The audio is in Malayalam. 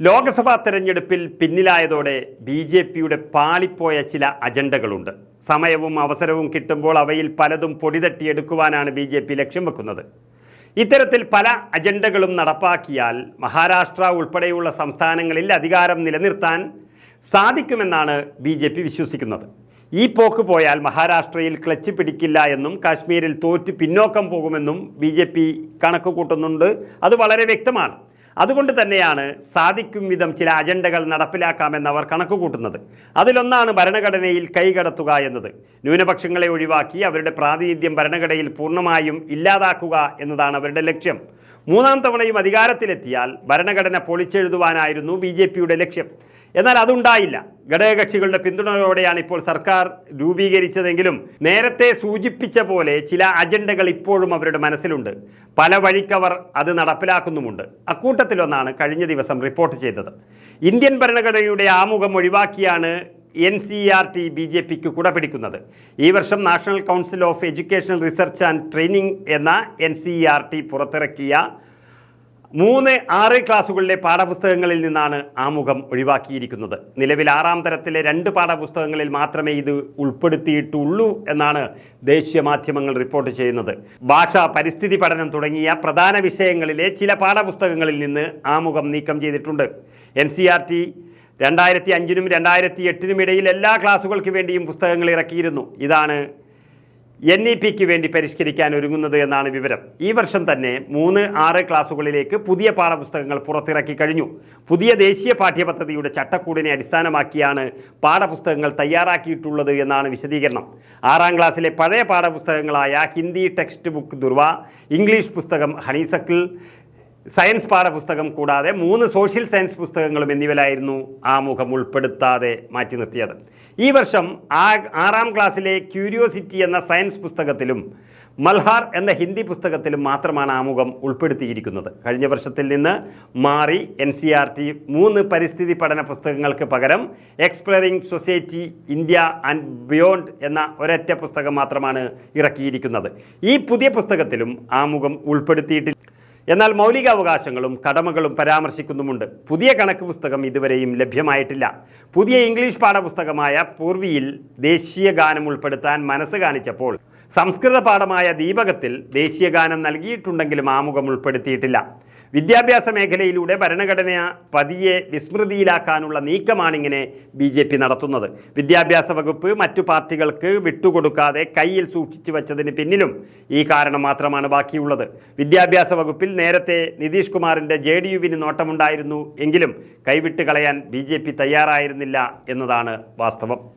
ലോക്സഭാ തെരഞ്ഞെടുപ്പിൽ പിന്നിലായതോടെ ബി.ജെ.പിയുടെ പാളിപ്പോയ ചില അജണ്ടകളുണ്ട്. സമയവും അവസരവും കിട്ടുമ്പോൾ അവയിൽ പലതും പൊടിതട്ടിയെടുക്കുവാനാണ് ബി.ജെ.പി ലക്ഷ്യം വെക്കുന്നത്. ഇത്തരത്തിൽ പല അജണ്ടകളും നടപ്പാക്കിയാൽ മഹാരാഷ്ട്ര ഉൾപ്പെടെയുള്ള സംസ്ഥാനങ്ങളിൽ അധികാരം നിലനിർത്താൻ സാധിക്കുമെന്നാണ് ബി.ജെ.പി വിശ്വസിക്കുന്നത്. ഈ പോക്ക് പോയാൽ മഹാരാഷ്ട്രയിൽ ക്ലച്ച് പിടിക്കില്ല എന്നും കാശ്മീരിൽ തോറ്റ് പിന്നോക്കം പോകുമെന്നും ബി.ജെ.പി കണക്ക് കൂട്ടുന്നുണ്ട്. അത് വളരെ വ്യക്തമാണ്. അതുകൊണ്ട് തന്നെയാണ് സാധിക്കും വിധം ചില അജണ്ടകൾ നടപ്പിലാക്കാമെന്ന് അവർ കണക്കുകൂട്ടുന്നത്. അതിലൊന്നാണ് ഭരണഘടനയിൽ കൈകടത്തുക എന്നത്. ന്യൂനപക്ഷങ്ങളെ ഒഴിവാക്കി അവരുടെ പ്രാതിനിധ്യം ഭരണഘടനയിൽ പൂർണ്ണമായും ഇല്ലാതാക്കുക എന്നതാണ് അവരുടെ ലക്ഷ്യം. മൂന്നാം തവണയും അധികാരത്തിലെത്തിയാൽ ഭരണഘടന പൊളിച്ചെഴുതുവാനായിരുന്നു ബി.ജെ.പിയുടെ ലക്ഷ്യം. എന്നാൽ അതുണ്ടായില്ല. ഘടകകക്ഷികളുടെ പിന്തുണയോടെയാണ് ഇപ്പോൾ സർക്കാർ രൂപീകരിച്ചതെങ്കിലും നേരത്തെ സൂചിപ്പിച്ച പോലെ ചില അജണ്ടകൾ ഇപ്പോഴും അവരുടെ മനസ്സിലുണ്ട്. പല വഴിക്കവർ അത് നടപ്പിലാക്കുന്നുമുണ്ട്. അക്കൂട്ടത്തിലൊന്നാണ് കഴിഞ്ഞ ദിവസം റിപ്പോർട്ട് ചെയ്തത്. ഇന്ത്യൻ ഭരണഘടനയുടെ ആമുഖം ഒഴിവാക്കിയാണ് NCERT ബി.ജെ.പിക്ക് കുടപിടിക്കുന്നത്. ഈ വർഷം national council of educational research and training എന്ന NCERT പുറത്തിറക്കിയ 3-6 ക്ലാസുകളിലെ പാഠപുസ്തകങ്ങളിൽ നിന്നാണ് ആമുഖം ഒഴിവാക്കിയിരിക്കുന്നത്. നിലവിൽ 6ാം തരത്തിലെ 2 പാഠപുസ്തകങ്ങളിൽ മാത്രമേ ഇത് ഉൾപ്പെടുത്തിയിട്ടുള്ളൂ എന്നാണ് ദേശീയ മാധ്യമങ്ങൾ റിപ്പോർട്ട് ചെയ്യുന്നത്. ഭാഷ, പരിസ്ഥിതി പഠനം തുടങ്ങിയ പ്രധാന വിഷയങ്ങളിലെ ചില പാഠപുസ്തകങ്ങളിൽ നിന്ന് ആമുഖം നീക്കം ചെയ്തിട്ടുണ്ട്. NCERT 2005-നും 2008-നും ഇടയിൽ എല്ലാ ക്ലാസുകൾക്ക് വേണ്ടിയും പുസ്തകങ്ങൾ ഇറക്കിയിരുന്നു. ഇതാണ് NEPക്ക് വേണ്ടി പരിഷ്കരിക്കാൻ ഒരുങ്ങുന്നത് എന്നാണ് വിവരം. ഈ വർഷം തന്നെ 3-6 ക്ലാസുകളിലേക്ക് പുതിയ പാഠപുസ്തകങ്ങൾ പുറത്തിറക്കി കഴിഞ്ഞു. പുതിയ ദേശീയ പാഠ്യപദ്ധതിയുടെ ചട്ടക്കൂടിനെ അടിസ്ഥാനമാക്കിയാണ് പാഠപുസ്തകങ്ങൾ തയ്യാറാക്കിയിട്ടുള്ളത് എന്നാണ് വിശദീകരണം. 6ാം ക്ലാസ്സിലെ പഴയ പാഠപുസ്തകങ്ങളായ Hindi text book Durva, English പുസ്തകം ഹണിസക്കിൾ, സയൻസ് പാഠപുസ്തകം കൂടാതെ 3 സോഷ്യൽ സയൻസ് പുസ്തകങ്ങളും എന്നിവയിലായിരുന്നു ആമുഖം ഉൾപ്പെടുത്താതെ മാറ്റി നിർത്തിയത്. ഈ വർഷം 6ാം ക്ലാസ്സിലെ ക്യൂരിയോസിറ്റി എന്ന സയൻസ് പുസ്തകത്തിലും മൽഹാർ എന്ന ഹിന്ദി പുസ്തകത്തിലും മാത്രമാണ് ആമുഖം ഉൾപ്പെടുത്തിയിരിക്കുന്നത്. കഴിഞ്ഞ വർഷത്തിൽ നിന്ന് മാറി NCERT 3 പരിസ്ഥിതി പഠന പുസ്തകങ്ങൾക്ക് പകരം exploring society India and beyond എന്ന ഒരൊറ്റ പുസ്തകം മാത്രമാണ് ഇറക്കിയിരിക്കുന്നത്. ഈ പുതിയ പുസ്തകത്തിലും ആമുഖം ഉൾപ്പെടുത്തിയിട്ടില്ല. എന്നാൽ മൗലികാവകാശങ്ങളും കടമകളും പരാമർശിക്കുന്നുമുണ്ട്. പുതിയ കണക്ക് പുസ്തകം ഇതുവരെയും ലഭ്യമായിട്ടില്ല. പുതിയ ഇംഗ്ലീഷ് പാഠപുസ്തകമായ പൂർവിയിൽ ദേശീയ ഗാനം ഉൾപ്പെടുത്താൻ മനസ്സ് കാണിച്ചപ്പോൾ സംസ്കൃത പാഠമായ ദീപകത്തിൽ ദേശീയ ഗാനം നൽകിയിട്ടുണ്ടെങ്കിലും ആമുഖം ഉൾപ്പെടുത്തിയിട്ടില്ല. വിദ്യാഭ്യാസ മേഖലയിലൂടെ ഭരണഘടന പതിയെ വിസ്മൃതിയിലാക്കാനുള്ള നീക്കമാണിങ്ങനെ ബി.ജെ.പി നടത്തുന്നത്. വിദ്യാഭ്യാസ വകുപ്പ് മറ്റു പാർട്ടികൾക്ക് വിട്ടുകൊടുക്കാതെ കയ്യിൽ സൂക്ഷിച്ചു വച്ചതിന് പിന്നിലും ഈ കാരണം മാത്രമാണ് ബാക്കിയുള്ളത്. വിദ്യാഭ്യാസ വകുപ്പിൽ നേരത്തെ നിതീഷ് കുമാറിൻ്റെ JDUവിന് നോട്ടമുണ്ടായിരുന്നു എങ്കിലും കൈവിട്ട് കളയാൻ ബി.ജെ.പി തയ്യാറായിരുന്നില്ല എന്നതാണ് വാസ്തവം.